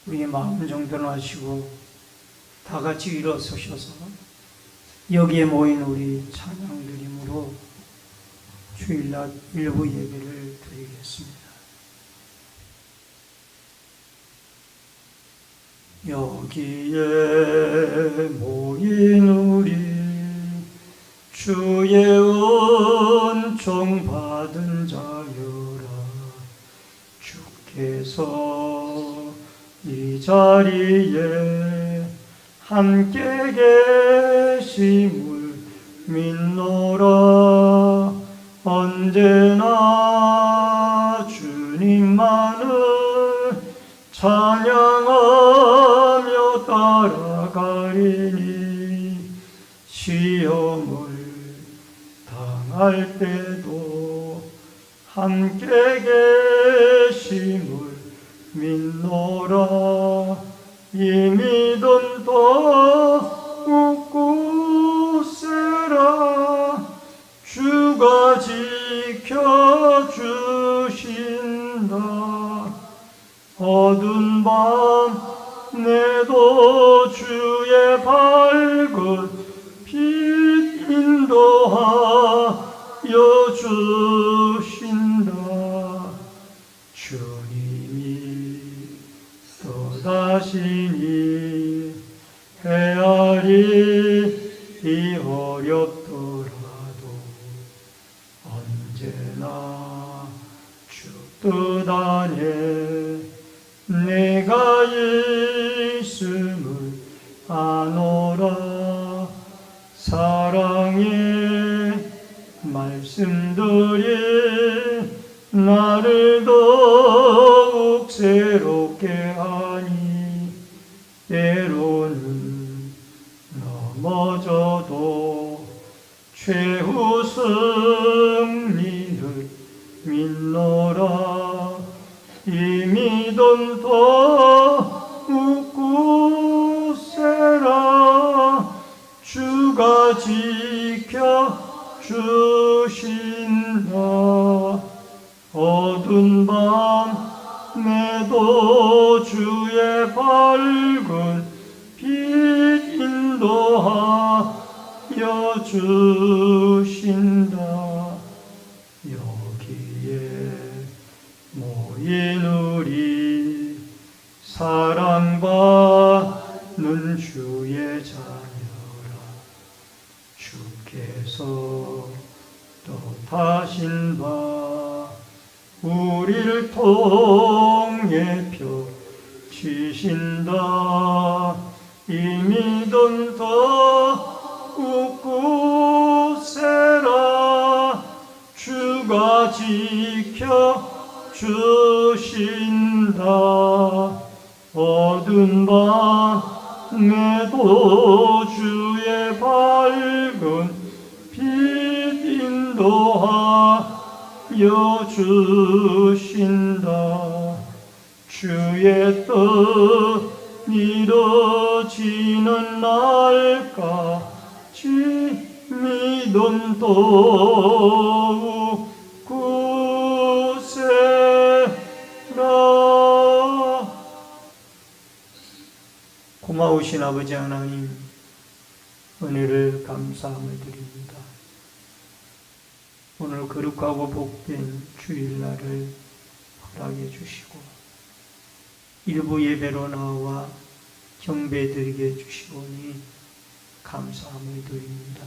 우리의 마음 정돈을 하시고 다 같이 일어서셔서 여기에 모인 우리 찬양 드림으로 주일날 일부 예배를 드리겠습니다. 여기에 모인 우리 주의 은총 받은 자여라. 주께서 이 자리에 함께 계심을 믿노라. 언제나 주님만을 찬양하며 따라가리니 시험을 당할 때도 함께 계심을 믿노라. 이 믿음 더욱 굳세라. 주가 지켜주신다. 어두운 밤 내도 주의 밝은 빛 인도하여 주신다. 주님이 떠나시니 헤아리기 어렵더라도 언제나 주 뜻 안에 내가 있음을 아노라. 사랑의 말씀들이 나를 더욱 새롭게 하니 때로는 넘어져도 최후 승리를 믿노라. 이 믿음 더욱 굳세라. 주가 지켜주신다. 어두운 밤에도 주의 밝은 빛 인도하여 주신다. 여기에 모인 우리 사랑받는 주의 자녀라. 주께서 뜻하신 바 우리를 통해 펴지신다. 이 믿음 더욱 굳세라. 주가 지켜주신다. 어두운 밤에도 주의 밝은 빛 인도하여 주신다. 주의 뜻 이루어지는 날까지 믿음 더욱 굳세라. 고마우신 아버지 하나님, 은혜를 감사함을 드립니다. 오늘 거룩하고 복된 주일날을 허락해 주시고 일부 예배로 나와 경배드리게 해주시오니 감사함을 드립니다.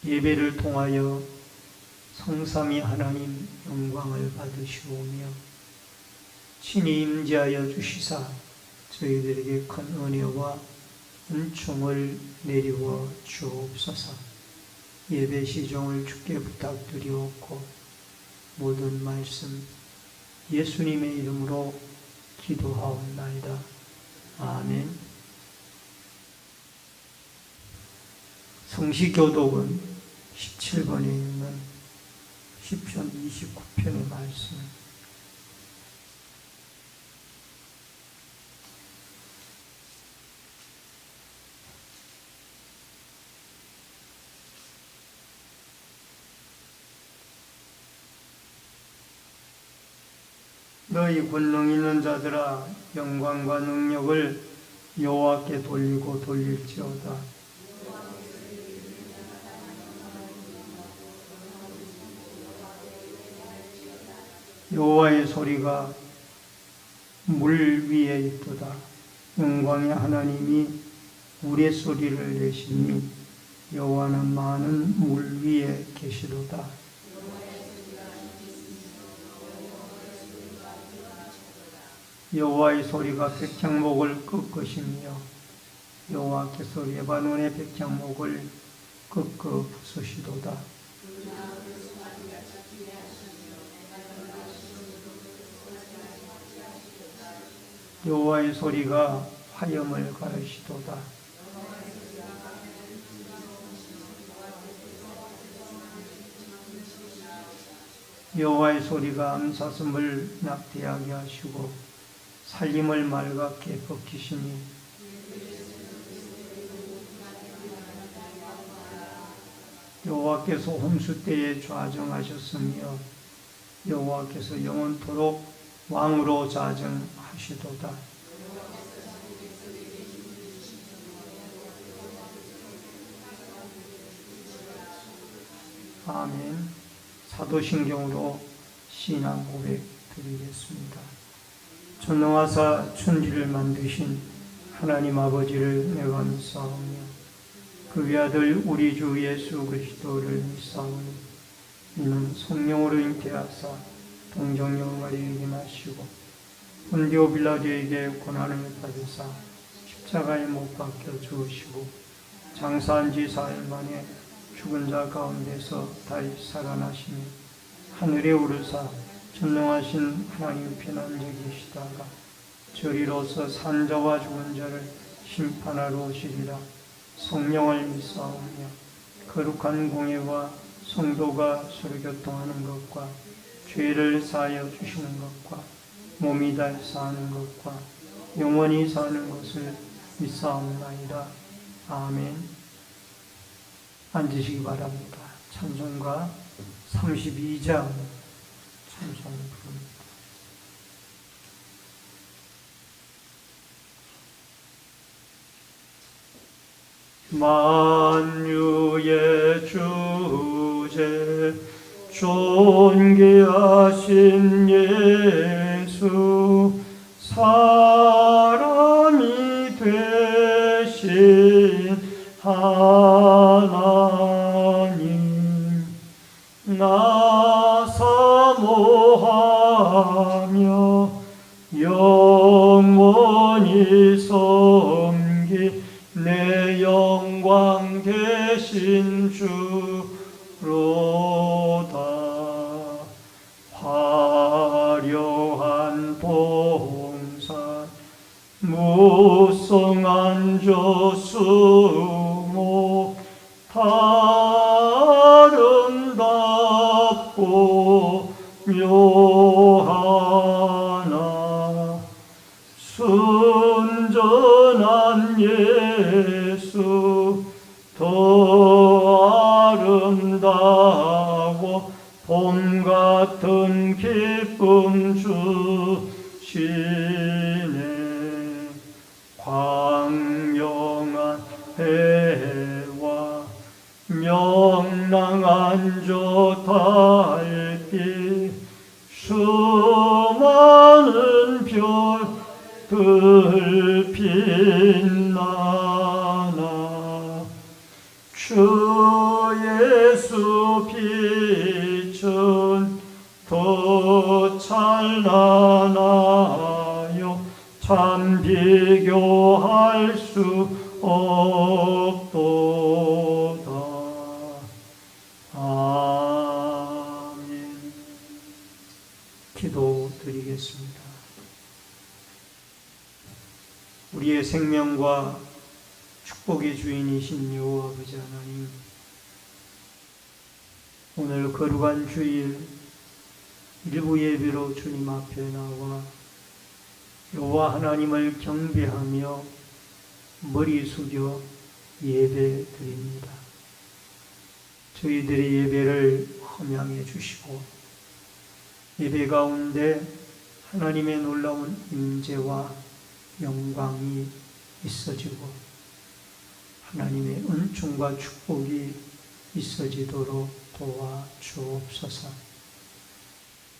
예배를 통하여 성삼위 하나님 영광을 받으시오며 친히 임재하여 주시사 저희들에게 큰 은혜와 은총을 내리워 주옵소서. 예배 시종을 주께 부탁드리옵고 모든 말씀 예수님의 이름으로 기도하옵나이다. 아멘. 성시교독은 17번에 있는 시편 29편의 말씀. 너희 권능 있는 자들아 영광과 능력을 여호와께 돌리고 돌릴지어다. 여호와의 소리가 물 위에 있도다. 영광의 하나님이 우레소리를 내시니 여호와는 많은 물 위에 계시도다. 여호와의 소리가 백향목을 꺾으시며 여호와께서 레바논의 백향목을 꺾어 부수시도다. 여호와의 소리가 화염을 가르시도다. 여호와의 소리가 암사슴을 낙태하게 하시고 살림을 맑게 벗기시니 여호와께서 홍수 때에 좌정하셨으며 여호와께서 영원토록 왕으로 좌정하시도다. 아멘. 사도신경으로 신앙 고백 드리겠습니다. 전능하사 천지를 만드신 하나님 아버지를 내가 믿사오며 그 외아들 우리 주 예수 그리스도를 믿사오니 이는 성령으로 잉태하사 동정녀 마리아에게 나시고 본디오 빌라도에게 고난을 받으사 십자가에 못 박혀 죽으시고 장사한 지 4일 만에 죽은 자 가운데서 다시 살아나시며 하늘에 오르사 전능하신 하나님 편안히 계시다가 저리로서 산자와 죽은 자를 심판하러 오시리라. 성령을 믿사오며 거룩한 공예와 성도가 서로 교통하는 것과 죄를 사하여 주시는 것과 몸이 다시 사는 것과 영원히 사는 것을 믿사옵나이다. 아멘. 앉으시기 바랍니다. 찬송가 32장 찬송을 부릅니다. 만유의 주제 존귀하신 예수 사람이 되신 하나님 나 사모하며 영원히 섬기 내 영광 되신 주로다. 화려한 봉사 무성한 조수모 아름답고 묘하나 순전한 예수 더 아름다워 봄 같은 기쁨 주시네. 광명한 해와 명랑한 저 달빛 수많은 별들 빛나나 주 예수 빛은 더 찬란하여 참 비교할 수 없도다. 아멘. 기도 드리겠습니다. 우리의 생명과 축복의 주인이신 여호와 아버지 하나님, 오늘 거룩한 주일 일부 예배로 주님 앞에 나와 여호와 하나님을 경배하며 머리 숙여 예배 드립니다. 저희들의 예배를 험양해 주시고 예배 가운데 하나님의 놀라운 임재와 영광이 있어지고 하나님의 은총과 축복이 있어지도록 도와주옵소서.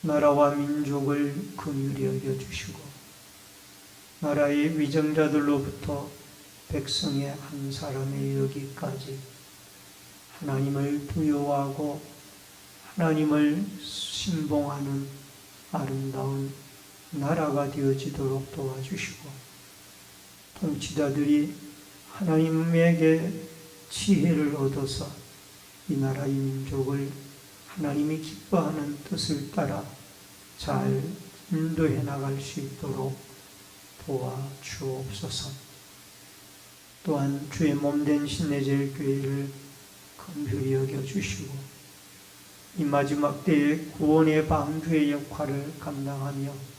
나라와 민족을 긍휼히 여겨주시고 나라의 위정자들로부터 백성의 한 사람에 이르기까지 하나님을 두려워하고 하나님을 신봉하는 아름다운 나라가 되어지도록 도와주시고 통치자들이 하나님에게 지혜를 얻어서 이 나라의 민족을 하나님이 기뻐하는 뜻을 따라 잘 인도해 나갈 수 있도록 도와주옵소서. 또한 주의 몸된 신내제일 교회를 긍휼히 여겨주시고 이 마지막 때에 구원의 방주의 역할을 감당하며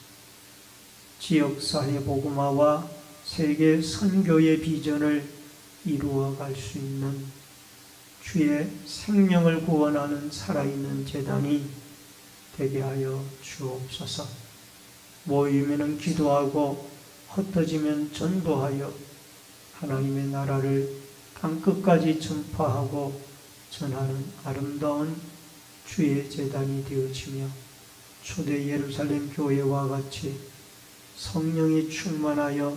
지역사회 복음화와 세계 선교의 비전을 이루어갈 수 있는 주의 생명을 구원하는 살아있는 재단이 되게 하여 주옵소서. 모이면 기도하고 흩어지면 전도하여 하나님의 나라를 땅끝까지 전파하고 전하는 아름다운 주의 재단이 되어지며 초대 예루살렘 교회와 같이 성령이 충만하여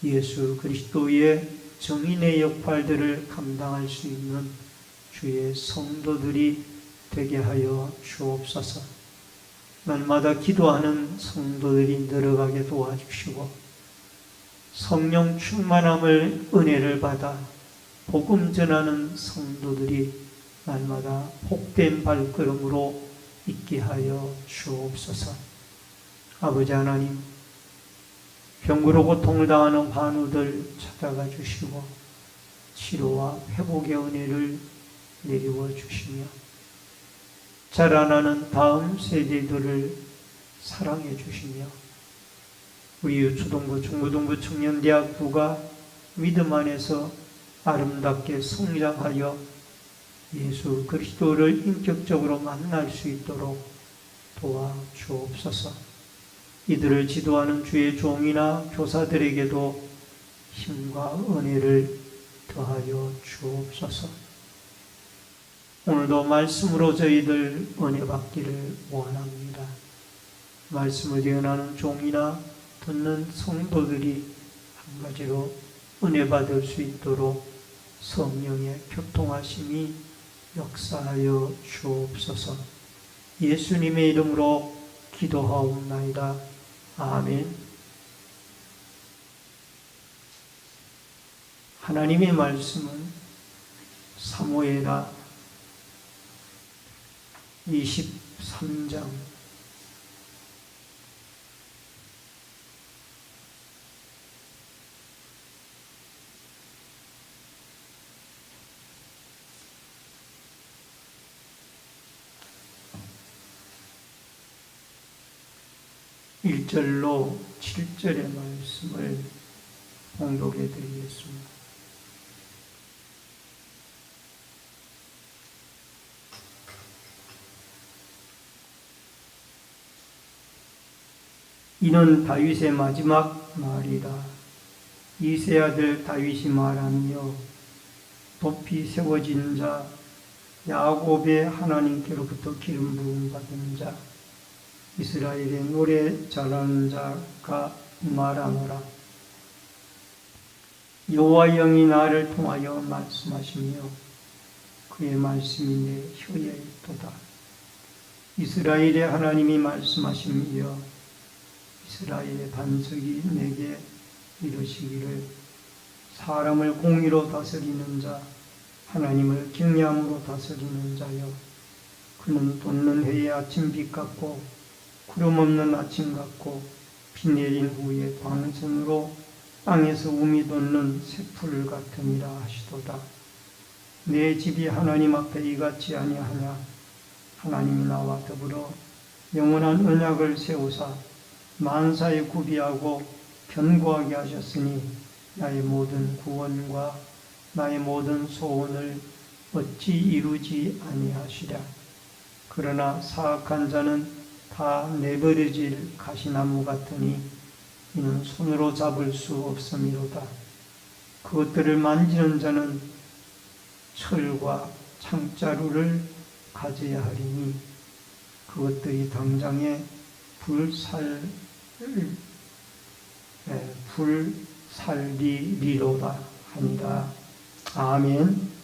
예수 그리스도의 정인의 역할들을 감당할 수 있는 주의 성도들이 되게 하여 주옵소서. 날마다 기도하는 성도들이 늘어가게 도와주시고 성령 충만함을 은혜를 받아 복음 전하는 성도들이 날마다 복된 발걸음으로 있게 하여 주옵소서. 아버지 하나님, 병으로 고통을 당하는 환우들 찾아가 주시고 치료와 회복의 은혜를 내리워 주시며 자라나는 다음 세대들을 사랑해 주시며 우리 유초동부, 중고등부, 청년대학부가 믿음 안에서 아름답게 성장하여 예수 그리스도를 인격적으로 만날 수 있도록 도와주옵소서. 이들을 지도하는 주의 종이나 교사들에게도 힘과 은혜를 더하여 주옵소서. 오늘도 말씀으로 저희들 은혜 받기를 원합니다. 말씀을 예언하는 종이나 듣는 성도들이 한 가지로 은혜 받을 수 있도록 성령의 교통하심이 역사하여 주옵소서. 예수님의 이름으로 기도하옵나이다. 아멘. 하나님의 말씀은 사무엘하 23장 1절로 7절의 말씀을 봉독해 드리겠습니다. 이는 다윗의 마지막 말이라. 이세 아들 다윗이 말하며 높이 세워진 자, 야곱의 하나님께로부터 기름 부음 받은 자, 이스라엘의 노래 잘하는 자가 말하노라. 여호와의 영이 나를 통하여 말씀하시며 그의 말씀이 내 혀에 있도다. 이스라엘의 하나님이 말씀하시며 이스라엘의 반석이 내게 이르시기를 사람을 공의로 다스리는 자, 하나님을 경외함으로 다스리는 자여, 그는 돋는 해의 아침빛 같고 구름 없는 아침 같고 비 내린 후에 광선으로 땅에서 우미 돋는 새풀 같으니라 하시도다. 내 집이 하나님 앞에 이같이 아니하냐. 하나님이 나와 더불어 영원한 언약을 세우사 만사에 구비하고 견고하게 하셨으니 나의 모든 구원과 나의 모든 소원을 어찌 이루지 아니하시랴. 그러나 사악한 자는 다 내버려질 가시나무 같으니 이는 손으로 잡을 수 없음이로다. 그것들을 만지는 자는 철과 창자루를 가져야 하리니 그것들이 당장에 불살리리로다 하니라. 아멘.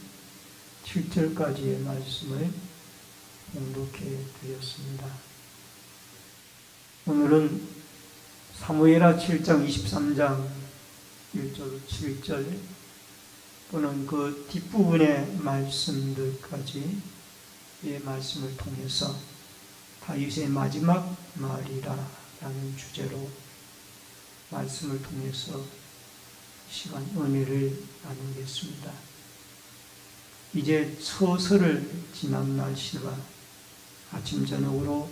7절까지의 말씀을 공독해 드렸습니다. 오늘은 사무엘하 7장 23장 1절 7절 또는 그 뒷부분의 말씀들까지의 말씀을 통해서 다윗의 마지막 말이라 라는 주제로 말씀을 통해서 시간 은혜를 나누겠습니다. 이제 서서를 지난 날씨가 아침 저녁으로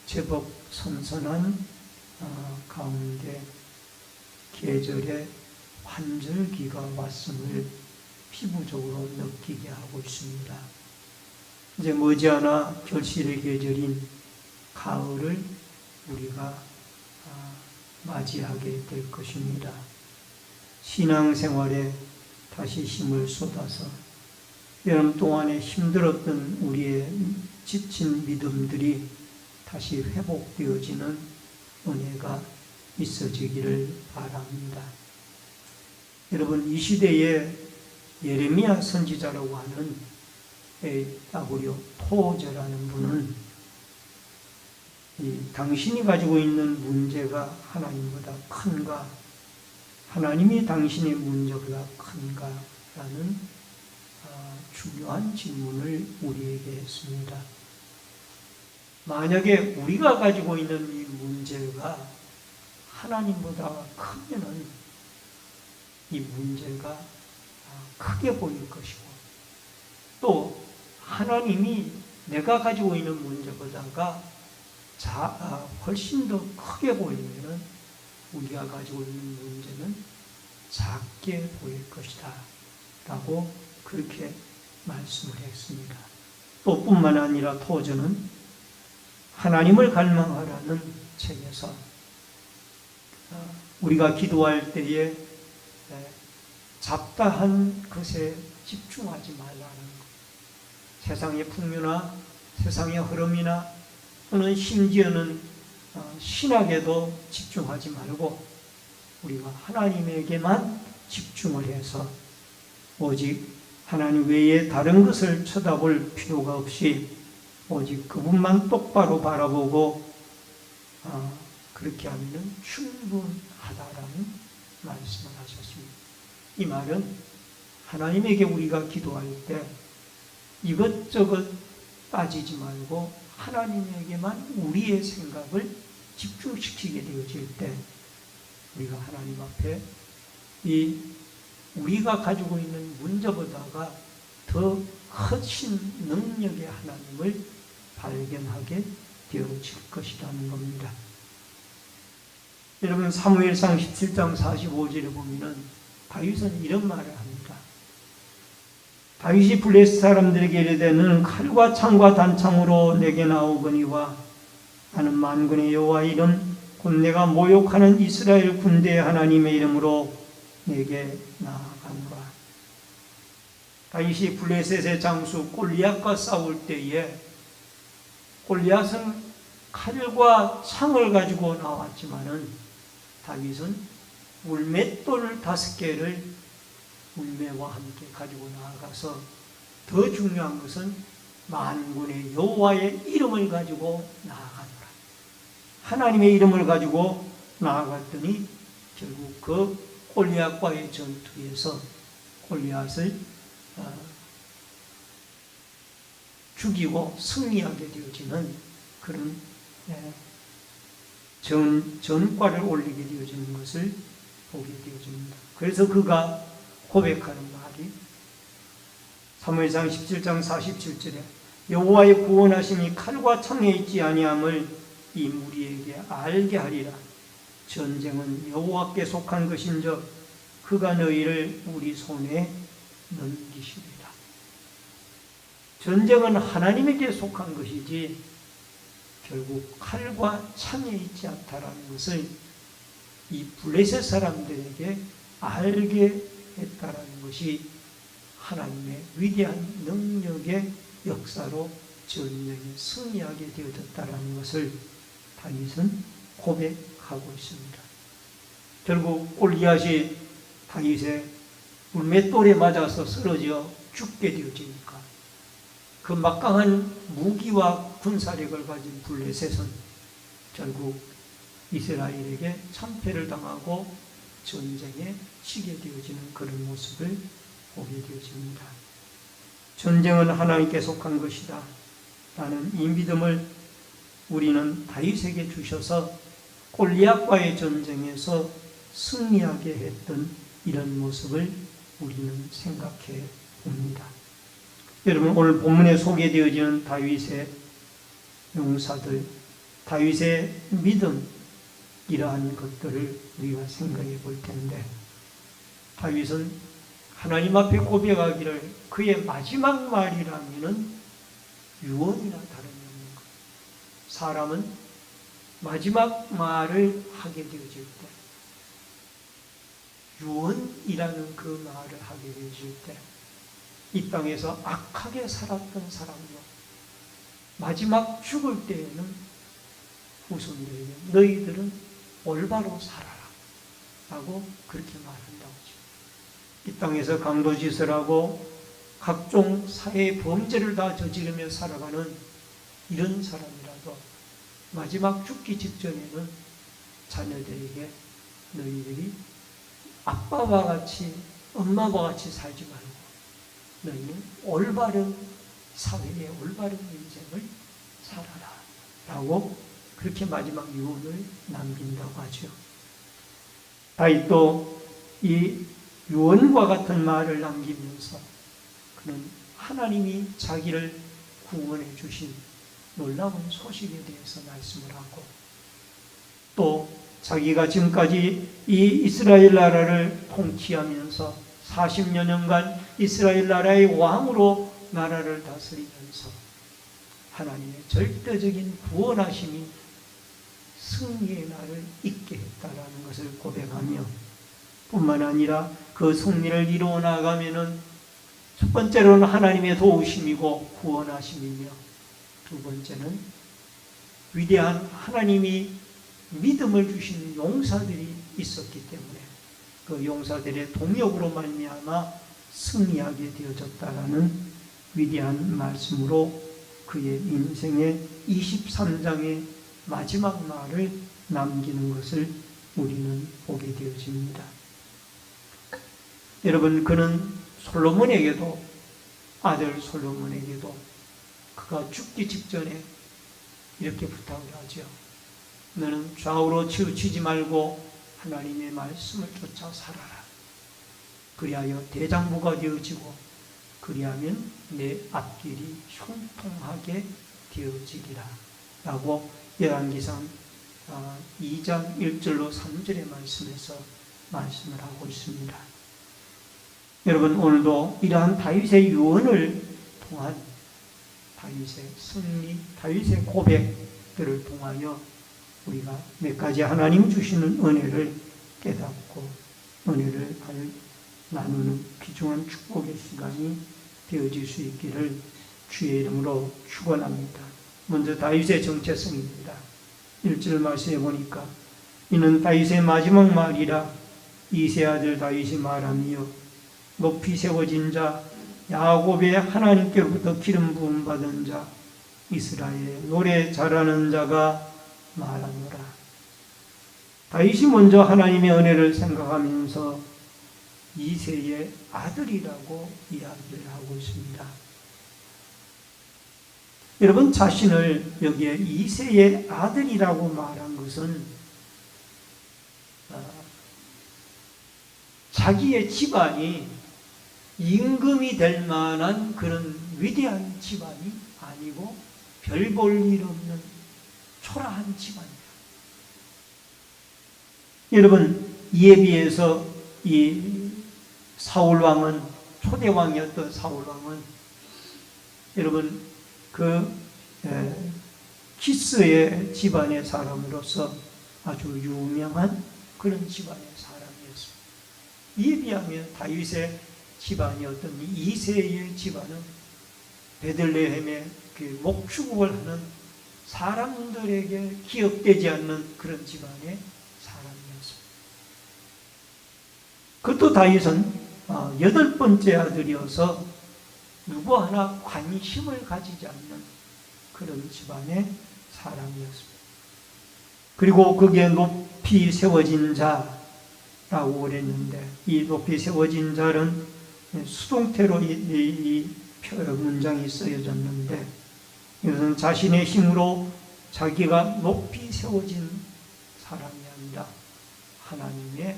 제법 선선한 가운데 계절의 환절기가 왔음을 피부적으로 느끼게 하고 있습니다. 이제 머지않아 결실의 계절인 가을을 우리가 맞이하게 될 것입니다. 신앙생활에 다시 힘을 쏟아서 여름 동안에 힘들었던 우리의 지친 믿음들이 다시 회복되어지는 은혜가 있어지기를 바랍니다. 여러분, 이 시대에 예레미야 선지자라고 하는 A.W. 토저라는 분은 당신이 가지고 있는 문제가 하나님보다 큰가? 하나님이 당신의 문제보다 큰가? 라는 중요한 질문을 우리에게 했습니다. 만약에 우리가 가지고 있는 이 문제가 하나님보다 크면은 이 문제가 크게 보일 것이고, 또 하나님이 내가 가지고 있는 문제보다가 훨씬 더 크게 보이면은 우리가 가지고 있는 문제는 작게 보일 것이다 라고 그렇게 말씀을 했습니다. 또 뿐만 아니라 토저는 하나님을 갈망하라는 책에서 우리가 기도할 때에 잡다한 것에 집중하지 말라는 것, 세상의 풍요나 세상의 흐름이나 또는 심지어는 신학에도 집중하지 말고 우리가 하나님에게만 집중을 해서 오직 하나님 외에 다른 것을 쳐다볼 필요가 없이 오직 그분만 똑바로 바라보고 그렇게 하면 충분하다라는 말씀을 하셨습니다. 이 말은 하나님에게 우리가 기도할 때 이것저것 따지지 말고 하나님에게만 우리의 생각을 집중시키게 되어질 때 우리가 하나님 앞에 우리가 가지고 있는 문제보다가 더 크신 능력의 하나님을 발견하게 되어질 것이라는 겁니다. 여러분, 사무엘상 17장 45절에 보면은 다윗은 이런 말을 합니다. 다윗이 블레셋 사람들에게 이르되 너는 칼과 창과 단창으로 내게 나오거니와 나는 만군의 여호와 이름 곧 내가 모욕하는 이스라엘 군대의 하나님의 이름으로 내게 나아가노라. 다윗이 블레셋의 장수 골리앗과 싸울 때에 골리앗은 칼과 창을 가지고 나왔지만은 다윗은 물맷돌 5개를 물매와 함께 가지고 나아가서 더 중요한 것은 만군의 여호와의 이름을 가지고 나아가노라. 하나님의 이름을 가지고 나아갔더니 결국 그 골리앗과의 전투에서 골리앗을 죽이고 승리하게 되어지는 그런 전과를 올리게 되어지는 것을 보게 되어집니다. 그래서 그가 고백하는 말이 사무엘상 17장 47절에 여호와의 구원하심이 칼과 창에 있지 아니함을 이 무리에게 알게 하리라. 전쟁은 여호와께 속한 것인즉 그가 너희를 우리 손에 넘기시리라. 전쟁은 하나님에게 속한 것이지 결국 칼과 창에 있지 않다라는 것을 이 블레셋 사람들에게 알게 했다라는 것이 하나님의 위대한 능력의 역사로 전쟁에 승리하게 되어졌다라는 것을 다윗은 고백하고 있습니다. 결국 골리앗이 다윗의 물맷돌에 맞아서 쓰러져 죽게 되어지니까 그 막강한 무기와 군사력을 가진 블레셋은 결국 이스라엘에게 참패를 당하고 전쟁에 치게 되어지는 그런 모습을 보게 되어집니다. 전쟁은 하나님께 속한 것이다 라는 이 믿음을 우리는 다윗에게 주셔서 골리앗과의 전쟁에서 승리하게 했던 이런 모습을 우리는 생각해 봅니다. 여러분, 오늘 본문에 소개되어지는 다윗의 용사들, 다윗의 믿음, 이러한 것들을 우리가 생각해 볼 텐데, 다윗은 하나님 앞에 고백하기를 그의 마지막 말이라면은 유언이나 다름없는 것. 사람은 마지막 말을 하게 되어질 때, 유언이라는 그 말을 하게 되어질 때, 이 땅에서 악하게 살았던 사람도 마지막 죽을 때에는 후손들에게 너희들은 올바로 살아라 라고 그렇게 말한다고 하죠. 이 땅에서 강도짓을 하고 각종 사회 범죄를 다 저지르며 살아가는 이런 사람이라도 마지막 죽기 직전에는 자녀들에게 너희들이 아빠와 같이 엄마와 같이 살지 말고 너희는 올바른 사회의 올바른 인생을 살아라 라고 그렇게 마지막 유언을 남긴다고 하죠. 다윗도 이 유언과 같은 말을 남기면서 그는 하나님이 자기를 구원해 주신 놀라운 소식에 대해서 말씀을 하고, 또 자기가 지금까지 이 이스라엘 나라를 통치하면서 40여 년간 이스라엘 나라의 왕으로 나라를 다스리면서 하나님의 절대적인 구원하심이 승리의 날을 있게 했다라는 것을 고백하며, 뿐만 아니라 그 승리를 이루어 나가면은 첫 번째로는 하나님의 도우심이고 구원하심이며, 두 번째는 위대한 하나님이 믿음을 주신 용사들이 있었기 때문에 그 용사들의 동역으로 말미암아 승리하게 되어졌다라는 위대한 말씀으로 그의 인생의 23장의 마지막 말을 남기는 것을 우리는 보게 되어집니다. 여러분, 그는 솔로몬에게도, 아들 솔로몬에게도 그가 죽기 직전에 이렇게 부탁을 하죠. 너는 좌우로 치우치지 말고 하나님의 말씀을 쫓아 살아라. 그리하여 대장부가 되어지고 그리하면 내 앞길이 형통하게 되어지리라 라고 열왕기상 2장 1절로 3절의 말씀에서 말씀을 하고 있습니다. 여러분, 오늘도 이러한 다윗의 유언을 통한 다윗의 승리, 다윗의 고백들을 통하여 우리가 몇 가지 하나님 주시는 은혜를 깨닫고 은혜를 나누는 귀중한 축복의 시간이 되어질 수 있기를 주의 이름으로 축원합니다. 먼저 다윗의 정체성입니다. 1절 말씀해 보니까 이는 다윗의 마지막 말이라 이세 아들 다윗이 말하며 높이 세워진 자 야곱의 하나님께로부터 기름 부음 받은 자 이스라엘의 노래 잘하는 자가 말하노라. 다윗이 먼저 하나님의 은혜를 생각하면서 이세의 아들이라고 이야기를 하고 있습니다. 여러분, 자신을 여기에 이세의 아들이라고 말한 것은 자기의 집안이 임금이 될 만한 그런 위대한 집안이 아니고 별 볼 일 없는 초라한 집안이에요. 여러분, 이에 비해서 이 사울왕은, 초대왕이었던 사울왕은 여러분 그 기스의 집안의 사람으로서 아주 유명한 그런 집안의 사람이었습니다. 이에 비하면 다윗의 집안이었던 이새의 집안은 베들레헴의 그 목축을 하는 사람들에게 기억되지 않는 그런 집안의 사람이었습니다. 그것도 다윗은 8번째 아들이어서 누구 하나 관심을 가지지 않는 그런 집안의 사람이었습니다. 그리고 거기에 높이 세워진 자라고 그랬는데, 이 높이 세워진 자는 수동태로 이 문장이 쓰여졌는데, 이것은 자신의 힘으로 자기가 높이 세워진 사람이 아니라 하나님의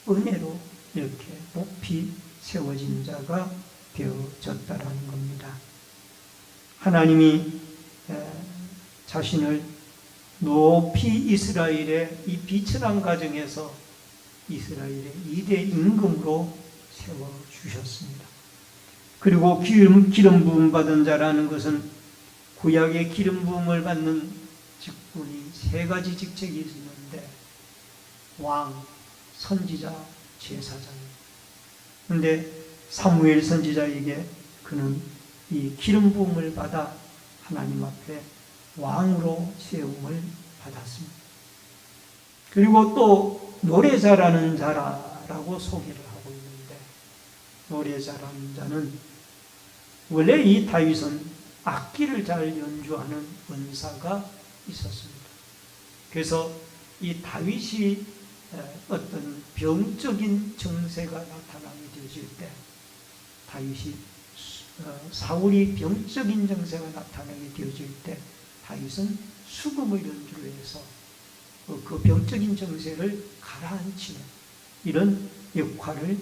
은혜로 이렇게 높이 세워진 자가 되어졌다라는 겁니다. 하나님이 자신을 높이 이스라엘의 이 비천한 가정에서 이스라엘의 2대 임금으로 세워주셨습니다. 그리고 기름 부음 받은 자라는 것은 구약의 기름 부음을 받는 직분이 3가지 직책이 있는데, 왕, 선지자, 제사장입니다. 그런데 사무엘 선지자에게 그는 이 기름 부음을 받아 하나님 앞에 왕으로 세움을 받았습니다. 그리고 또 노래 잘하는 자라고 소개를 하고 있는데, 노래 잘하는 자는 원래 이 다윗은 악기를 잘 연주하는 은사가 있었습니다. 그래서 이 다윗이 어떤 병적인 정세가 나타나게 되어질 때, 다윗이 사울이 병적인 정세가 나타나게 되어질 때 다윗은 수금을 연주를 해서 그 병적인 정세를 가라앉히는 이런 역할을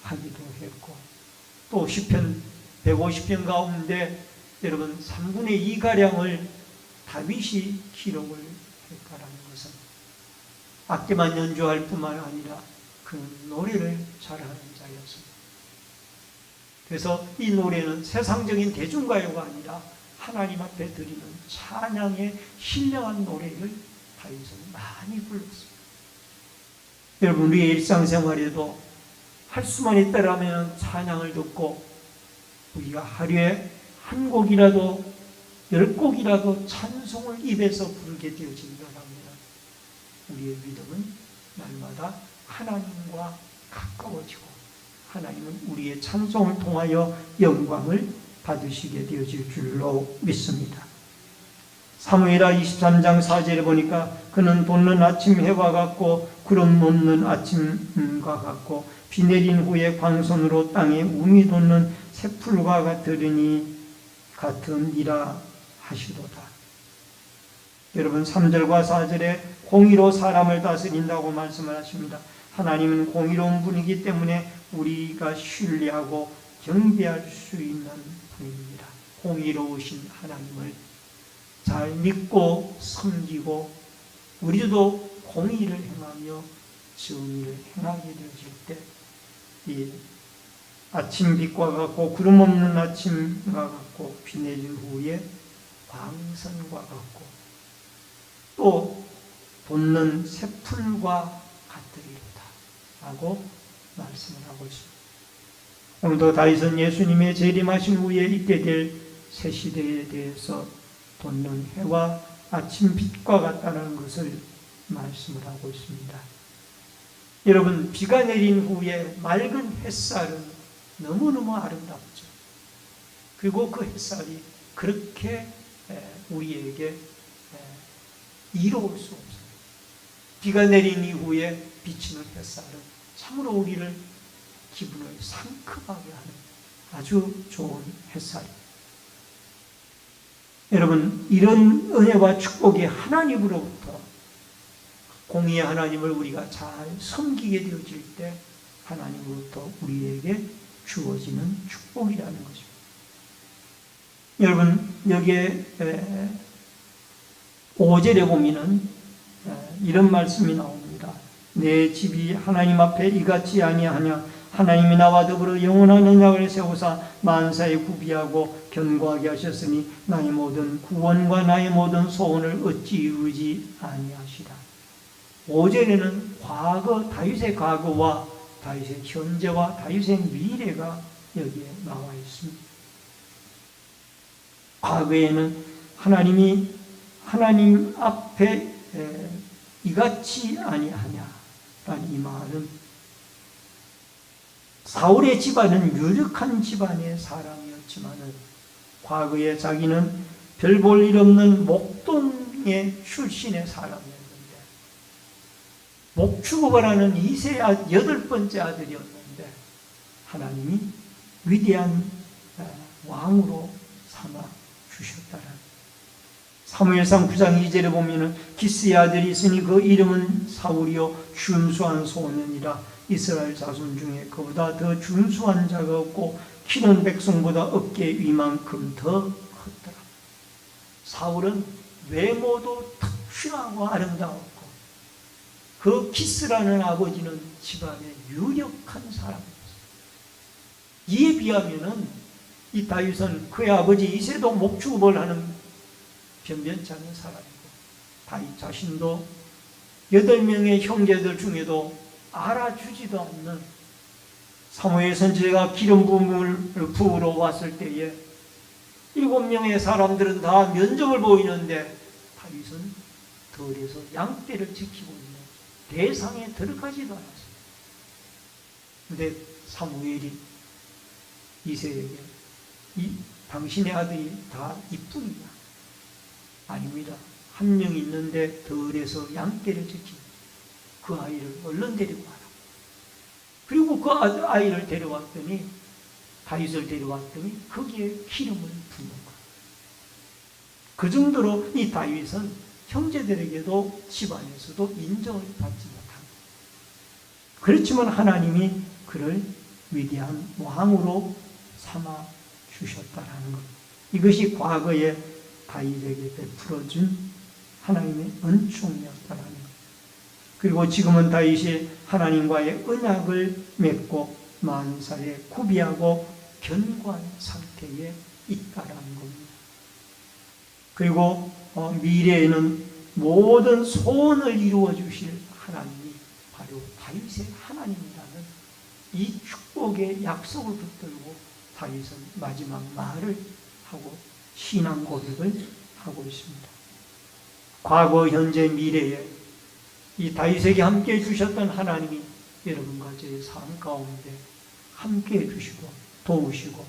하기도 했고, 또 시편 150편 가운데 여러분 3분의 2가량을 다윗이 기록을 했다라는 것은 악기만 연주할 뿐만 아니라 그 노래를 잘하는 자였습니다. 그래서 이 노래는 세상적인 대중가요가 아니라 하나님 앞에 드리는 찬양의 신령한 노래를 다윗은 많이 불렀습니다. 여러분, 우리의 일상생활에도 할 수만 있다라면 찬양을 듣고, 우리가 하루에 한 곡이라도 10곡이라도 찬송을 입에서 부르게 되어진다면 우리의 믿음은 날마다 하나님과 가까워지고, 하나님은 우리의 찬송을 통하여 영광을 받으시게 되어질 줄로 믿습니다. 사무엘하 23장 4절에 보니까 그는 돋는 아침 해와 같고 구름 없는 아침과 같고 비 내린 후에 광선으로 땅에 움이 돋는 새풀과 같으니라 하시도다. 여러분, 3절과 4절에 공의로 사람을 다스린다고 말씀을 하십니다. 하나님은 공의로운 분이기 때문에 우리가 신뢰하고 경배할 수 있는 분입니다. 공의로우신 하나님을 잘 믿고 섬기고, 우리도 공의를 행하며 정의를 행하게 되어질 때, 이 아침빛과 같고 구름 없는 아침과 같고 비 내린 후에 광선과 같고 또 돋는 새풀과 같으리로다 라고 말씀을 하고 있습니다. 오늘도 다윗은 예수님의 재림하신 후에 있게 될 새 시대에 대해서 돋는 해와 아침빛과 같다는 것을 말씀을 하고 있습니다. 여러분, 비가 내린 후에 맑은 햇살은 너무너무 아름답죠. 그리고 그 햇살이 그렇게 우리에게 이로울 수 없어요. 비가 내린 이후에 비치는 햇살은 참으로 우리를 기분을 상큼하게 하는 아주 좋은 햇살입니다. 여러분, 이런 은혜와 축복이 하나님으로부터, 공의의 하나님을 우리가 잘 섬기게 되어질 때 하나님으로부터 우리에게 주어지는 축복이라는 것입니다. 여러분, 여기에 5절에 보면은 이런 말씀이 나옵니다. 내 집이 하나님 앞에 이같이 아니하냐. 하나님이 나와 더불어 영원한 언약을 세우사 만사에 구비하고 견고하게 하셨으니 나의 모든 구원과 나의 모든 소원을 어찌 이루지 아니하시라. 5절에는 과거, 다윗의 과거와 다윗의 현재와 다윗의 미래가 여기에 나와 있습니다. 과거에는 하나님이 하나님 앞에 이같이 아니하냐라는 이 말은 사울의 집안은 유력한 집안의 사람이었지만은 과거에 자기는 별 볼 일 없는 목동의 출신의 사람이었는데 목축업을 하는 8번째 아들이었는데 하나님이 위대한 왕으로 삼아 주셨다라는. 사무엘상 9장 2절에 보면은 기스의 아들이 있으니 그 이름은 사울이요 준수한 소년이라. 이스라엘 자손 중에 그보다 더 준수한 자가 없고 키는 백성보다 어깨 위만큼 더 컸더라. 사울은 외모도 특출하고 아름다웠고 그 기스라는 아버지는 집안의 유력한 사람이었어요. 이에 비하면은 이 다윗은 그의 아버지 이새도 목축업을 하는 변변치 않은 사람이고 다윗 자신도 8명의 형제들 중에도 알아주지도 않는 사무엘 선지자가 기름 부음을 부으러 왔을 때에 7명의 사람들은 다 면적을 보이는데 다윗은 들에서 양떼를 지키고 있는 대상에 들어가지도 않았습니다. 그런데 사무엘이 이새에게 당신의 아들이 다 이뿐이냐? 아닙니다. 한 명 있는데 들에서 양떼를 지키고 그 아이를 얼른 데리고 와라. 그리고 그 아이를 데려왔더니 다윗을 데려왔더니 거기에 기름을 붓는 거예요. 그 정도로 이 다윗은 형제들에게도 집안에서도 인정을 받지 못합니다. 그렇지만 하나님이 그를 위대한 왕으로 삼아 주셨다라는 것. 이것이 과거에 다윗에게 베풀어준 하나님의 은총이었다라는 것. 그리고 지금은 다윗이 하나님과의 언약을 맺고 만살에 구비하고 견고한 상태에 있다라는 겁니다. 그리고 미래에는 모든 소원을 이루어 주실 하나님이 바로 다윗의 하나님이라는 이 축복의 약속을 붙들고 다윗은 마지막 말을 하고 신앙 고백을 하고 있습니다. 과거, 현재, 미래에 이 다윗에게 함께해 주셨던 하나님이 여러분과 저의 삶 가운데 함께해 주시고 도우시고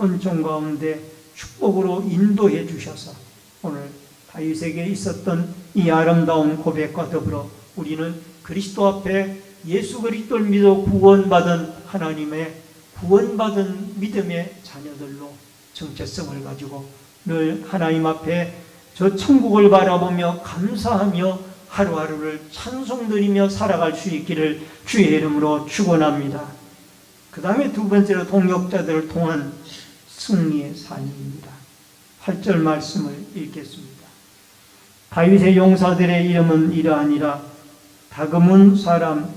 은총 가운데 축복으로 인도해 주셔서 오늘 다윗에게 있었던 이 아름다운 고백과 더불어 우리는 그리스도 앞에 예수 그리스도를 믿어 구원받은 하나님의 구원받은 믿음의 자녀들로 정체성을 가지고 늘 하나님 앞에 저 천국을 바라보며 감사하며 하루하루를 찬송드리며 살아갈 수 있기를 주의 이름으로 축원합니다. 그 다음에 두 번째로 동역자들을 통한 승리의 산입니다. 8절 말씀을 읽겠습니다. 다윗의 용사들의 이름은 이러하니라. 다그문 사람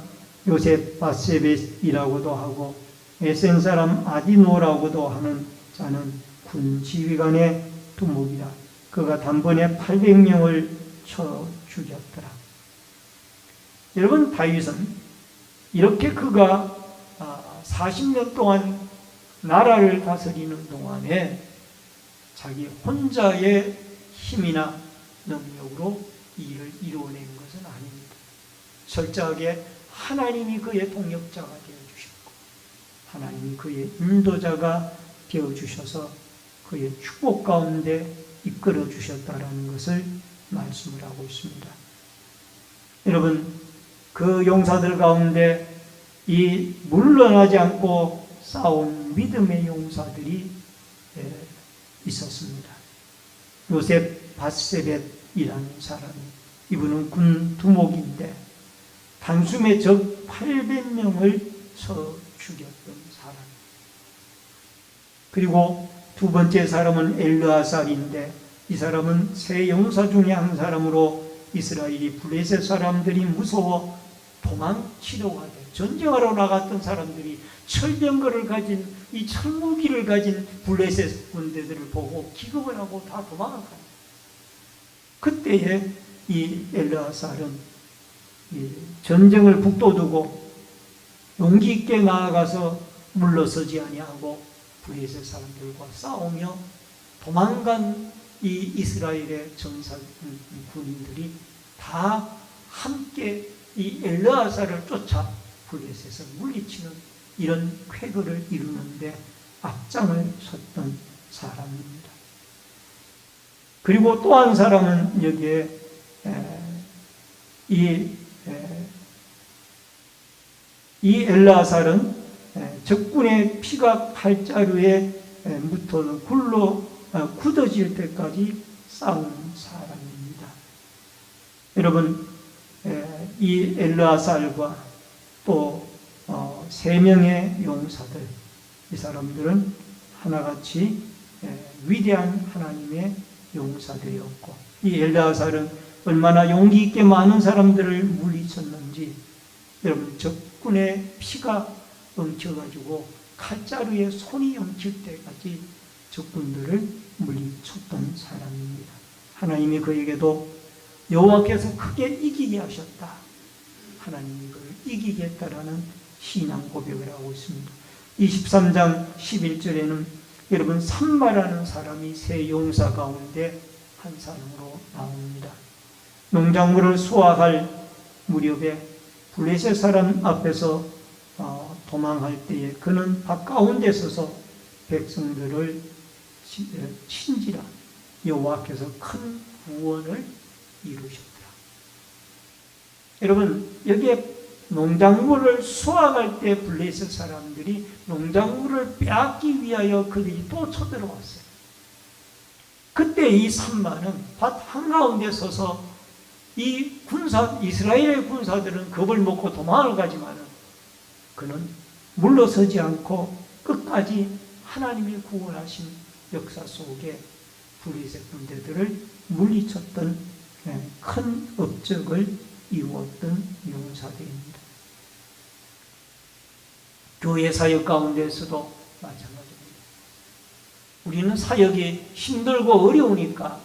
요셉 바세벳이라고도 하고 에센 사람 아디노라고도 하는 자는 군 지휘관의 두목이라. 그가 단번에 800명을 쳐 죽였더라. 여러분, 다윗은 이렇게 그가 40년 동안 나라를 다스리는 동안에 자기 혼자의 힘이나 능력으로 이 일을 이루어낸 것은 아닙니다. 철저하게 하나님이 그의 동역자가 되어주셨고 하나님이 그의 인도자가 되어주셔서 그의 축복 가운데 이끌어 주셨다라는 것을 말씀을 하고 있습니다. 여러분, 그 용사들 가운데 이 물러나지 않고 싸운 믿음의 용사들이 있었습니다. 요셉 바세벳이라는 사람이, 이분은 군 두목인데 단숨에 적 800명을 쳐 죽였던 사람. 그리고 두 번째 사람은 엘르아살인데 이 사람은 세 용사 중에 한 사람으로 이스라엘이 블레셋 사람들이 무서워 도망치려고 하대. 전쟁하러 나갔던 사람들이 철병거를 가진 이 철무기를 가진 블레셋 군대들을 보고 기겁을 하고 다 도망을 가요. 그때에 이 엘르아살은 이 전쟁을 북돋우고 용기 있게 나아가서 물러서지 아니하고 블레셋 사람들과 싸우며 도망간 이 이스라엘의 전사 군인들이 다 함께 이 엘르아살을 쫓아 블레셋을 물리치는 이런 쾌거를 이루는데 앞장을 섰던 사람입니다. 그리고 또 한 사람은 여기에 이 엘르아살은 적군의 피가 팔자루에 묻어 굴러 굳어질 때까지 싸운 사람입니다. 여러분, 이 엘르아살과 또 3명의 용사들, 이 사람들은 하나같이 위대한 하나님의 용사들이었고, 이 엘르아살은 얼마나 용기 있게 많은 사람들을 물리쳤는지, 여러분, 적군의 피가 엉켜가지고 칼자루에 손이 엉킬 때까지 적군들을 물리쳤던 사람입니다. 하나님이 그에게도 여호와께서 크게 이기게 하셨다, 하나님이 그를 이기겠다라는 신앙 고백을 하고 있습니다. 23장 11절에는 여러분, 삼바라는 사람이 세 용사 가운데 한 사람으로 나옵니다. 농작물을 수확할 무렵에 블레셋 사람 앞에서 도망할 때에 그는 밭가운데 서서 백성들을 친지라 여호와께서 큰 구원을 이루셨더라. 여러분, 여기에 농작물을 수확할 때 블레셋 사람들이 농작물을 빼앗기 위하여 그들이 또 쳐들어왔어요. 그때 이 삼바는 밭 한가운데 서서 이 이스라엘의 군사들은 겁을 먹고 도망을 가지만은 그는 물러서지 않고 끝까지 하나님이 구원하신 역사 속에 블레셋 군대들을 물리쳤던 큰 업적을 이루었던 용사들입니다. 교회 사역 가운데서도 마찬가지입니다. 우리는 사역이 힘들고 어려우니까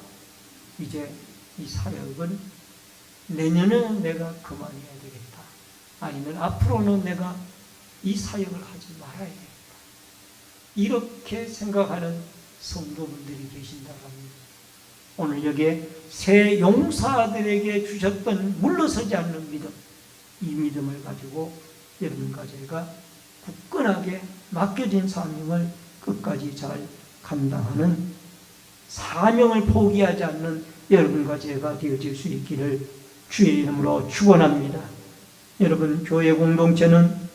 이제 이 사역은 내년에는 내가 그만해야 되겠다, 아니면 앞으로는 내가 이 사역을 하지 말아야 되겠다, 이렇게 생각하는 성도분들이 계신다고 합니다. 오늘 여기에 새 용사들에게 주셨던 물러서지 않는 믿음, 이 믿음을 가지고 여러분과 제가 굳건하게 맡겨진 사명을 끝까지 잘 감당하는, 사명을 포기하지 않는 여러분과 제가 되어질 수 있기를 주의 이름으로 축원합니다. 여러분, 교회 공동체는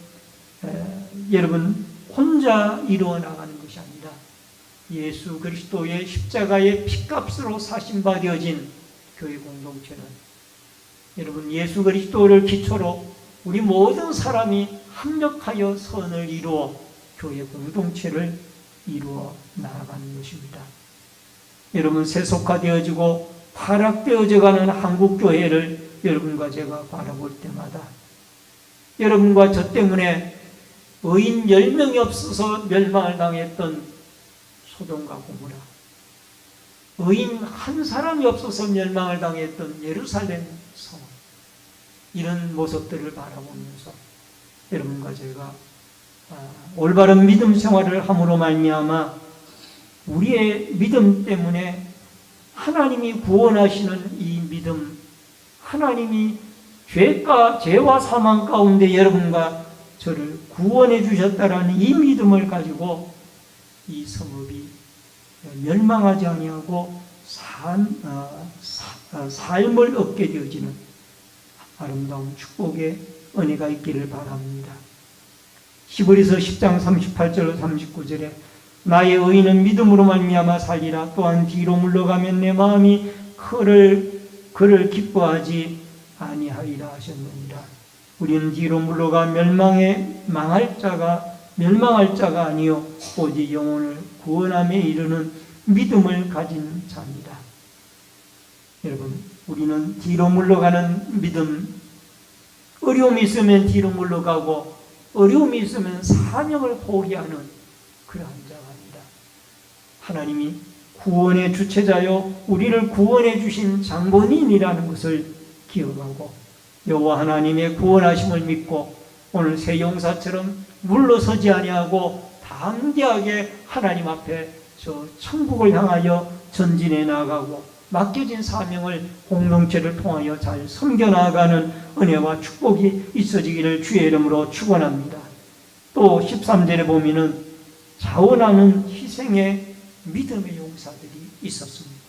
여러분 혼자 이루어 나가는 것이 아니라 예수 그리스도의 십자가의 피값으로 사신 바 되어진 교회 공동체는 여러분 예수 그리스도를 기초로 우리 모든 사람이 합력하여 선을 이루어 교회 공동체를 이루어 나아가는 것입니다. 여러분, 세속화되어지고 타락되어져가는 한국교회를 여러분과 제가 바라볼 때마다 여러분과 저 때문에 의인 10명이 없어서 멸망을 당했던 소돔과 고모라, 의인 한 사람이 없어서 멸망을 당했던 예루살렘 성, 이런 모습들을 바라보면서 여러분과 제가 올바른 믿음 생활을 함으로 말미암아 우리의 믿음 때문에 하나님이 구원하시는 이 믿음, 하나님이 죄와 사망 가운데 여러분과 저를 구원해 주셨다라는 이 믿음을 가지고 이 성읍이 멸망하지 아니하고 삶을 얻게 되어지는 아름다운 축복의 은혜가 있기를 바랍니다. 히브리서 10장 38절 39절에 나의 의인은 믿음으로 말미암아 살리라. 또한 뒤로 물러가면 내 마음이 그를 기뻐하지 아니하리라 하셨느니라. 우리는 뒤로 물러가 멸망할 자가 아니요 오직 영혼을 구원함에 이르는 믿음을 가진 자입니다. 여러분, 우리는 뒤로 물러가는 믿음, 어려움이 있으면 뒤로 물러가고 어려움이 있으면 사명을 포기하는 그러한 자입니다. 하나님이 구원의 주체자요 우리를 구원해 주신 장본인이라는 것을 기억하고 여호와 하나님의 구원하심을 믿고 오늘 새 용사처럼 물러서지 아니하고 담대하게 하나님 앞에 저 천국을 향하여 전진해 나가고 맡겨진 사명을 공동체를 통하여 잘 섬겨나가는 은혜와 축복이 있어지기를 주의 이름으로 축원합니다. 또 13절에 보면은 자원하는 희생의 믿음의 용사들이 있었습니다.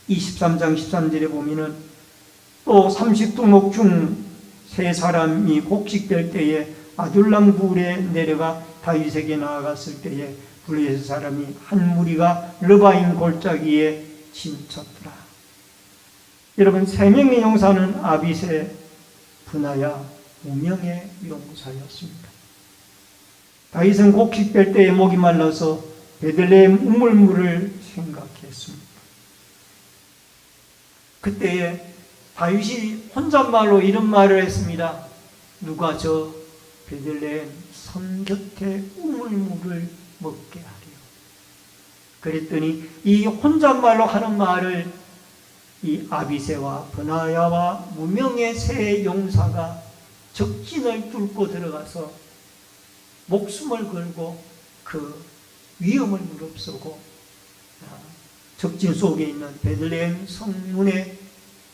23장 13절에 보면은 또 30두목 중 세 사람이 곡식될 때에 아둘람 굴에 내려가 다윗에게 나아갔을 때에 블레셋 사람이 한 무리가 르바임 골짜기에 진쳤더라. 여러분, 세 명의 용사는 아비새, 브나야, 우명의 용사였습니다. 다윗은 곡식 뺄 때에 목이 말라서 베들레헴 우물물을 생각했습니다. 그때에 다윗이 혼잣말로 이런 말을 했습니다. 누가 저 베들레헴 성 곁에 우물물을 먹게 하리요. 그랬더니 이 혼잣말로 하는 말을 이 아비새와 브나야와 무명의 세 용사가 적진을 뚫고 들어가서 목숨을 걸고 그 위험을 무릅쓰고 적진 속에 있는 베들레헴 성문의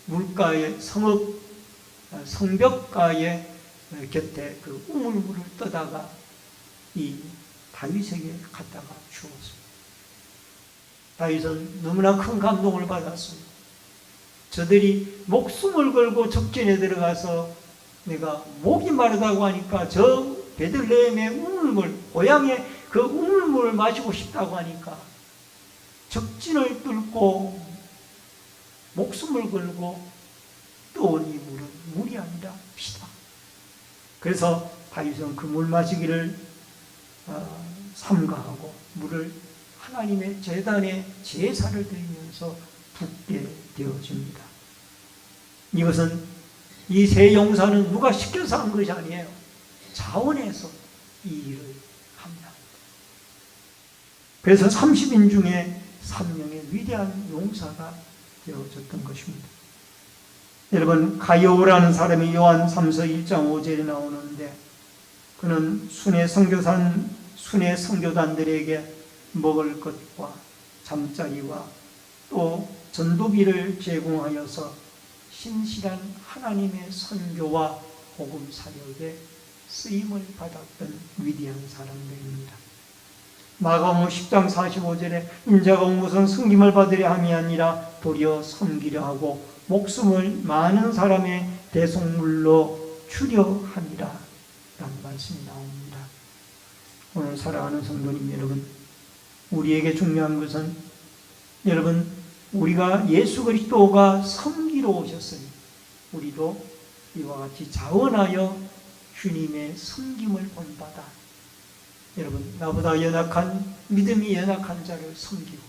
물가에 성벽가에 곁에 그 우물물을 떠다가 이 다윗에게 갖다가 주었습니다. 다윗은 너무나 큰 감동을 받았습니다. 저들이 목숨을 걸고 적진에 들어가서 내가 목이 마르다고 하니까 저 베들레헴의 우물물, 고향의 그 우물물을 마시고 싶다고 하니까 적진을 뚫고 목숨을 걸고 떠온 이 물은 물이 아니라 피다. 그래서 다윗은 그 물 마시기를 삼가하고 물을 하나님의 제단에 제사를 드리면서 붓게 되어집니다. 이것은 이 세 용사는 누가 시켜서 한 것이 아니에요. 자원해서 이 일을 합니다. 그래서 30인 중에 3명의 위대한 용사가 되어졌던 것입니다. 여러분, 가이오라는 사람이 요한 3서 1장 5절에 나오는데 그는 순회 선교단들에게 먹을 것과 잠자리와 또 전도비를 제공하여서 신실한 하나님의 선교와 복음 사역에 쓰임을 받았던 위대한 사람들입니다. 마가복음 10장 45절에 인자가 무슨 승김을 받으려 함이 아니라 도리어 섬기려 하고 목숨을 많은 사람의 대속물로 주려 함이라 라는 말씀이 나옵니다. 오늘 사랑하는 성도님 여러분, 우리에게 중요한 것은 여러분, 우리가 예수 그리스도가 섬기러 오셨으니 우리도 이와 같이 자원하여 주님의 섬김을 본받아 여러분, 나보다 연약한, 믿음이 연약한 자를 섬기고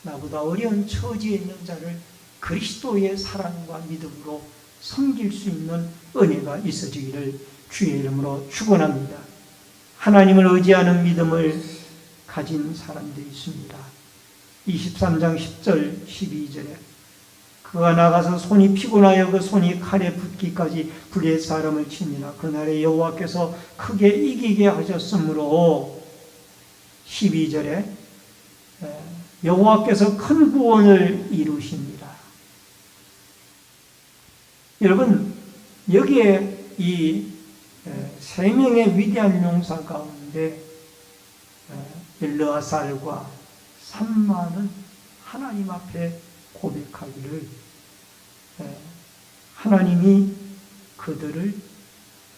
나보다 어려운 처지에 있는 자를 그리스도의 사랑과 믿음으로 섬길 수 있는 은혜가 있어지기를 주의 이름으로 축원합니다. 하나님을 의지하는 믿음을 가진 사람들이 있습니다. 23장 10절 12절에 그가 나가서 손이 피곤하여 그 손이 칼에 붙기까지 블레셋 사람을 치니라. 그날에 여호와께서 크게 이기게 하셨으므로 12절에 여호와께서 큰 구원을 이루십니다. 여러분, 여기에 이 세 명의 위대한 용사 가운데 엘르아살과 삼마는 하나님 앞에 고백하기를 하나님이 그들을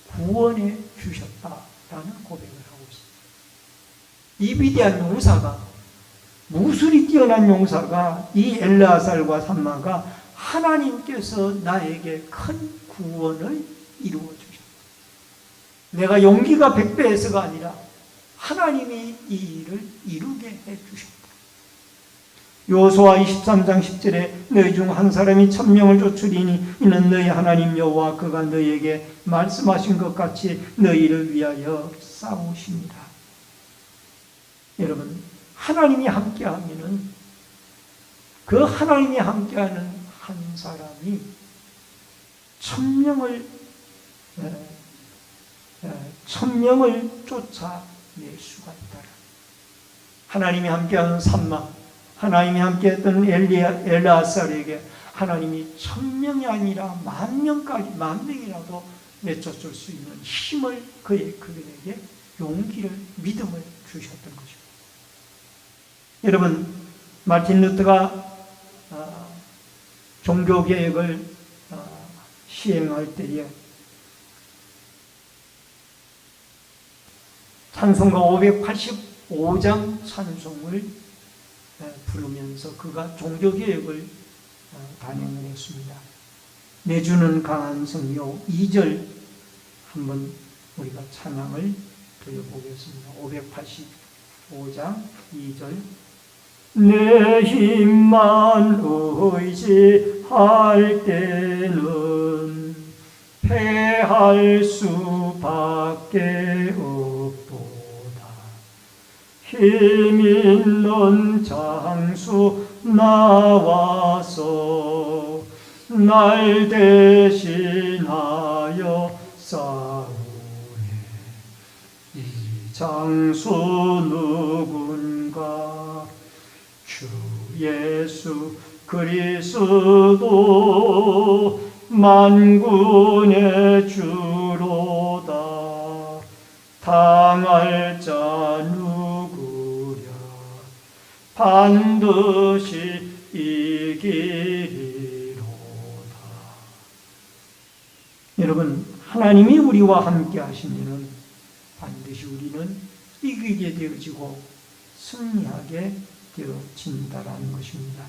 구원해 주셨다라는 고백을 하고 있습니다. 이 위대한 용사가, 무술이 뛰어난 용사가, 이 엘르아살과 삼마가 하나님께서 나에게 큰 구원을 이루어 주셨다. 내가 용기가 100배에서가 아니라 하나님이 이 일을 이루게 해 주셨다. 여호수아 23장 10절에 너희 중 한 사람이 1000명을 쫓으리니 이는 너희 하나님 여호와 그가 너희에게 말씀하신 것 같이 너희를 위하여 싸우십니다. 여러분, 하나님이 함께하면은 그 하나님이 함께하는 한 사람이 1000명을 쫓아낼 수가 있다. 하나님이 함께하는 삼마, 하나님이 함께했던 엘르아살에게 하나님이 1000명이 아니라 10,000명까지 10,000명이라도 내쫓을 수 있는 힘을 그들에게 용기를, 믿음을 주셨던 것입니다. 여러분, 마틴 루터가 종교개혁을 시행할 때에 찬송가 585장 찬송을 부르면서 그가 종교개혁을 단행을 했습니다. 내주는 강한 성이요 2절 한번 우리가 찬양을 들려보겠습니다. 585장 2절 내 힘만 의지할 때는 패할 수밖에 없도다. 힘있는 장수 나와서 날 대신하여 싸우네. 이 장수 누군가? 주 예수 그리스도 만군의 주로다. 당할 자 누구랴? 반드시 이기리로다. 여러분, 하나님이 우리와 함께 하시면 반드시 우리는 이기게 되어지고 승리하게 되어진다라는 것입니다.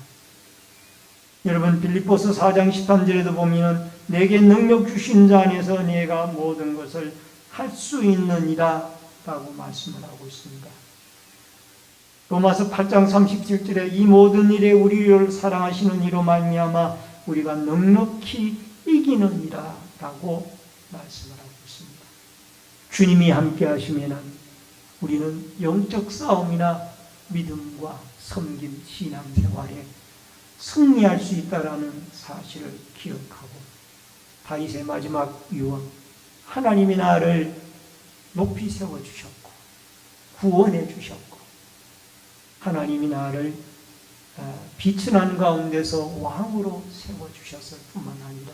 여러분, 빌립보서 4장 13절에도 보면 내게 능력 주신 자 안에서 내가 모든 것을 할 수 있느니라 라고 말씀을 하고 있습니다. 로마서 8장 37절에 이 모든 일에 우리를 사랑하시는 이로 말미암아 우리가 넉넉히 이기느니라 라고 말씀을 하고 있습니다. 주님이 함께 하시면 우리는 영적 싸움이나 믿음과 섬김, 신앙생활에 승리할 수 있다는 사실을 기억하고 다윗의 마지막 유언, 하나님이 나를 높이 세워주셨고 구원해 주셨고 하나님이 나를 비천한 가운데서 왕으로 세워주셨을 뿐만 아니라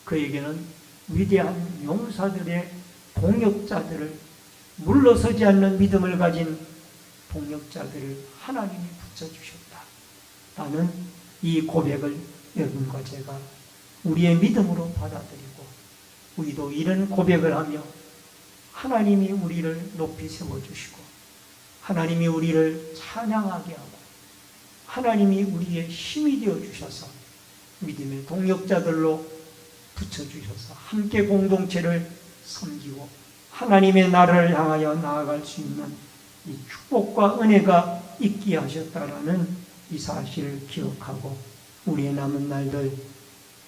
그에게는 위대한 용사들의 동역자들을, 물러서지 않는 믿음을 가진 동역자들을 하나님이 붙여주셨다 라는 이 고백을 여러분과 제가 우리의 믿음으로 받아들이고 우리도 이런 고백을 하며 하나님이 우리를 높이 세워주시고 하나님이 우리를 찬양하게 하고 하나님이 우리의 힘이 되어주셔서 믿음의 동역자들로 붙여주셔서 함께 공동체를 섬기고 하나님의 나라를 향하여 나아갈 수 있는 이 축복과 은혜가 있게 하셨다라는 이 사실을 기억하고 우리의 남은 날들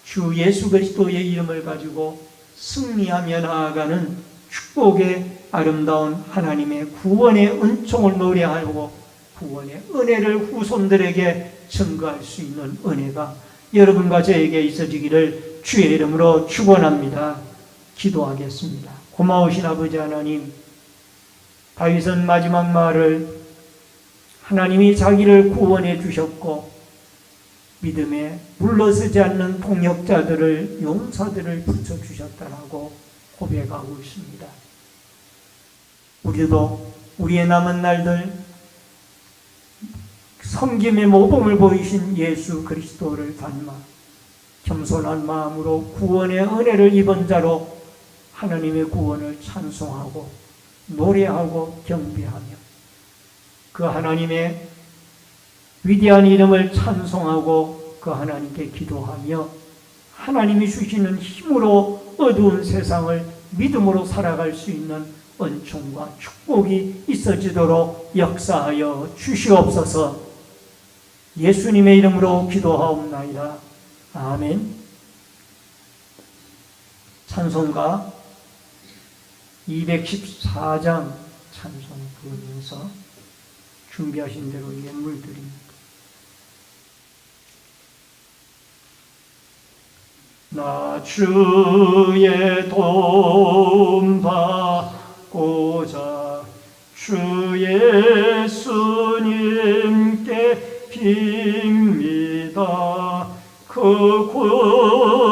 주 예수 그리스도의 이름을 가지고 승리하며 나아가는 축복의 아름다운 하나님의 구원의 은총을 노래하고 구원의 은혜를 후손들에게 증거할 수 있는 은혜가 여러분과 저에게 있어지기를 주의 이름으로 축원합니다. 기도하겠습니다. 고마우신 아버지 하나님, 다윗은 마지막 말을 하나님이 자기를 구원해 주셨고 믿음에 물러서지 않는 동역자들을, 용사들을 붙여주셨다라고 고백하고 있습니다. 우리도 우리의 남은 날들 섬김의 모범을 보이신 예수 그리스도를 닮아 겸손한 마음으로 구원의 은혜를 입은 자로 하나님의 구원을 찬송하고 노래하고 경배하며 그 하나님의 위대한 이름을 찬송하고 그 하나님께 기도하며 하나님이 주시는 힘으로 어두운 세상을 믿음으로 살아갈 수 있는 은총과 축복이 있어지도록 역사하여 주시옵소서. 예수님의 이름으로 기도하옵나이다. 아멘. 찬송가 214장 찬송 부르면서 준비하신 대로 예물 드립니다. 나 주의 도움 받고자 주 예수님께 빕니다. 그 구원하라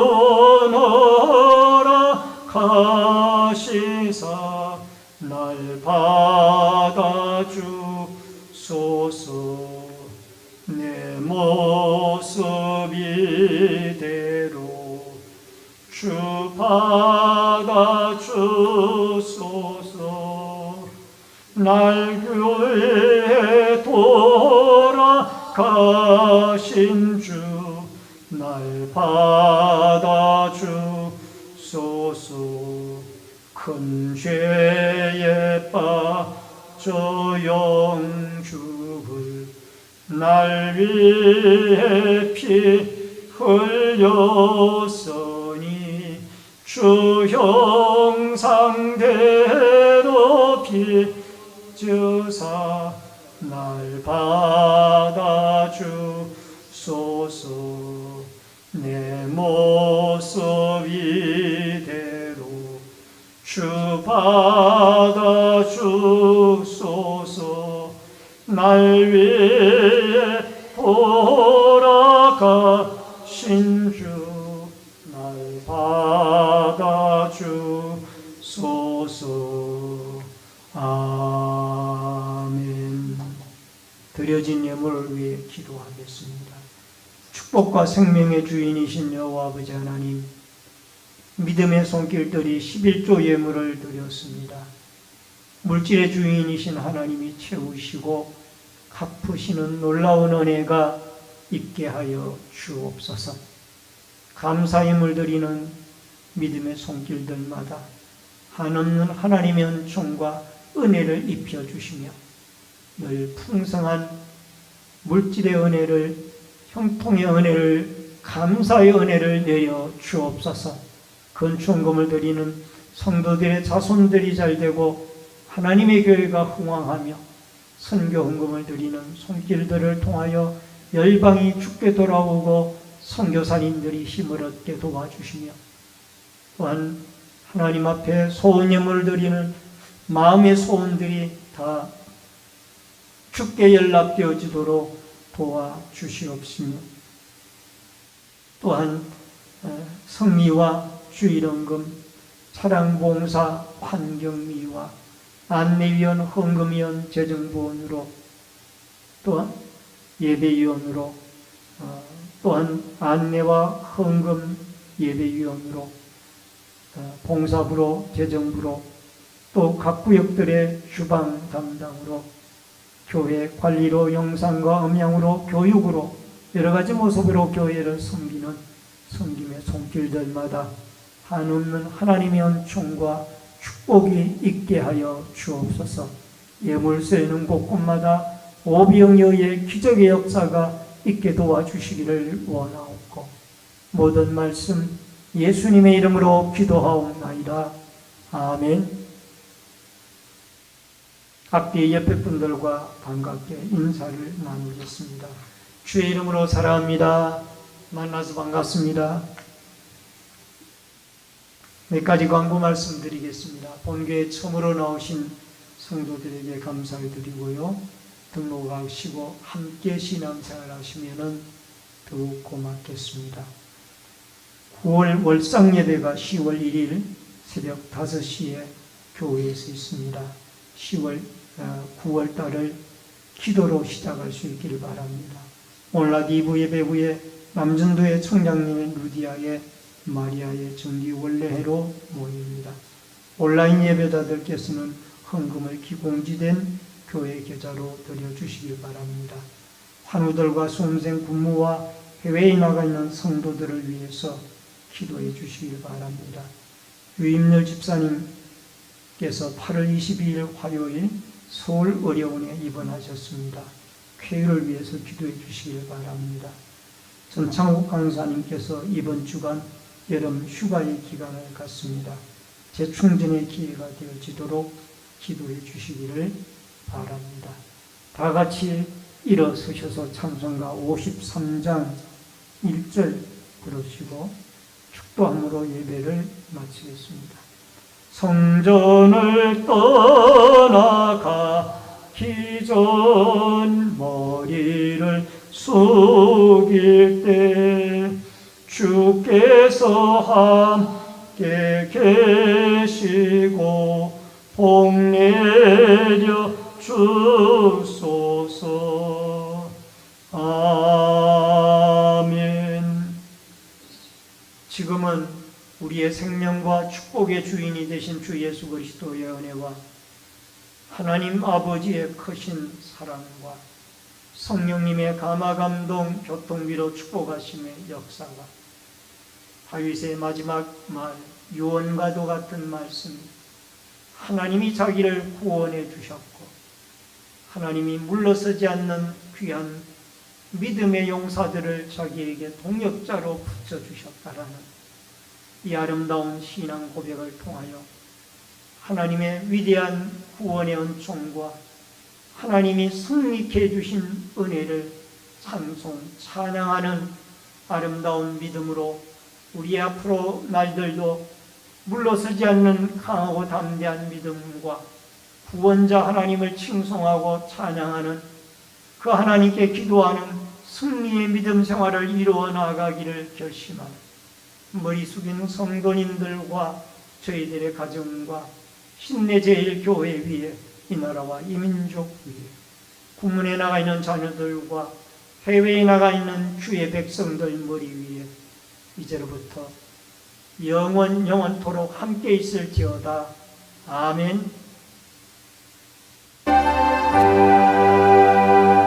가시사 날 받아주소서. 내 모습 이대로 주 받아주소서. 날 교회에 돌아가신 주 날 받아주소서. 큰 죄에 빠져 영죽을 날 위해 피 흘렸으니 주 형상대로 빚으사 날 받아주소서. 내 모습 이대로 주 받아주소서. 날 위해 돌아가신 주 날 받아주소서. 아멘. 드려진 예물을 위해 기도하겠습니다. 축복과 생명의 주인이신 여호와 아버지 하나님, 믿음의 손길들이 11조 예물을 드렸습니다. 물질의 주인이신 하나님이 채우시고 갚으시는 놀라운 은혜가 있게 하여 주옵소서. 감사의 물들이는 믿음의 손길들마다 한없는 하나님의 은총과 은혜를 입혀주시며 늘 풍성한 물질의 은혜를, 형통의 은혜를, 감사의 은혜를 내려 주옵소서. 건축금을 드리는 성도들의 자손들이 잘되고 하나님의 교회가 흥왕하며 선교 헌금을 드리는 손길들을 통하여 열방이 주께 돌아오고 선교사님들이 힘을 얻게 도와주시며, 또한 하나님 앞에 소원 예물을 드리는 마음의 소원들이 다 주께 연락되어지도록 도와주시옵시며, 또한 성미와 주일헌금, 차량봉사, 환경미화, 안내위원, 헌금위원, 재정보원으로, 또한 예배위원으로, 또한 안내와 헌금 예배위원으로, 봉사부로, 재정부로, 또 각 구역들의 주방 담당으로, 교회 관리로, 영상과 음향으로, 교육으로, 여러 가지 모습으로 교회를 섬기는 섬김의 손길들마다 한없는 하나님의 은총과 축복이 있게 하여 주옵소서. 예물 쏘이는 곳곳마다 오병이어의 기적의 역사가 있게 도와주시기를 원하옵고, 모든 말씀 예수님의 이름으로 기도하옵나이다. 아멘. 앞뒤 옆에 분들과 반갑게 인사를 나누겠습니다. 주의 이름으로 사랑합니다. 만나서 반갑습니다. 몇 가지 광고 말씀드리겠습니다. 본교에 처음으로 나오신 성도들에게 감사를 드리고요. 등록하시고 함께 신앙생활 하시면 더욱 고맙겠습니다. 9월 월상예배가 10월 1일 새벽 5시에 교회에서 있습니다. 9월 달을 기도로 시작할 수 있기를 바랍니다. 오늘 낮 2부 예배 후에 남전도의 청장님의 루디아의 마리아의 정기 원래회로 모입니다. 온라인 예배자들께서는 헌금을 기공지된 교회 계좌로 드려주시길 바랍니다. 환우들과 수험생 군무와 해외에 나가 있는 성도들을 위해서 기도해 주시길 바랍니다. 유임열 집사님께서 8월 22일 화요일 서울 의료원에 입원하셨습니다. 쾌유를 위해서 기도해 주시길 바랍니다. 전창욱 강사님께서 이번 주간 여름 휴가의 기간을 갖습니다. 재충전의 기회가 되어지도록 기도해 주시기를 바랍니다. 다 같이 일어서셔서 찬송가 53장 1절 부르시고 축도함으로 예배를 마치겠습니다. 성전을 떠나가기 전 머리를 숙일 때 주께서 함께 계시고 복 내려 주소서. 아멘. 지금은 우리의 생명과 축복의 주인이 되신 주 예수 그리스도의 은혜와 하나님 아버지의 크신 사랑과 성령님의 감화감동 교통비로 축복하심의 역사가 다윗의 마지막 말 유언과도 같은 말씀, 하나님이 자기를 구원해 주셨고 하나님이 물러서지 않는 귀한 믿음의 용사들을 자기에게 동역자로 붙여주셨다라는 이 아름다운 신앙 고백을 통하여 하나님의 위대한 구원의 은총과 하나님이 승리케 해주신 은혜를 찬송, 찬양하는 아름다운 믿음으로 우리 앞으로 날들도 물러서지 않는 강하고 담대한 믿음과 구원자 하나님을 칭송하고 찬양하는 그 하나님께 기도하는 승리의 믿음 생활을 이루어 나아가기를 결심하는 머리 숙인 성도님들과 저희들의 가정과 신내제일교회 위에 이 나라와 이 민족 위에 국문에 나가 있는 자녀들과 해외에 나가 있는 주의 백성들 머리 위에 이제로부터 영원토록 함께 있을지어다. 아멘.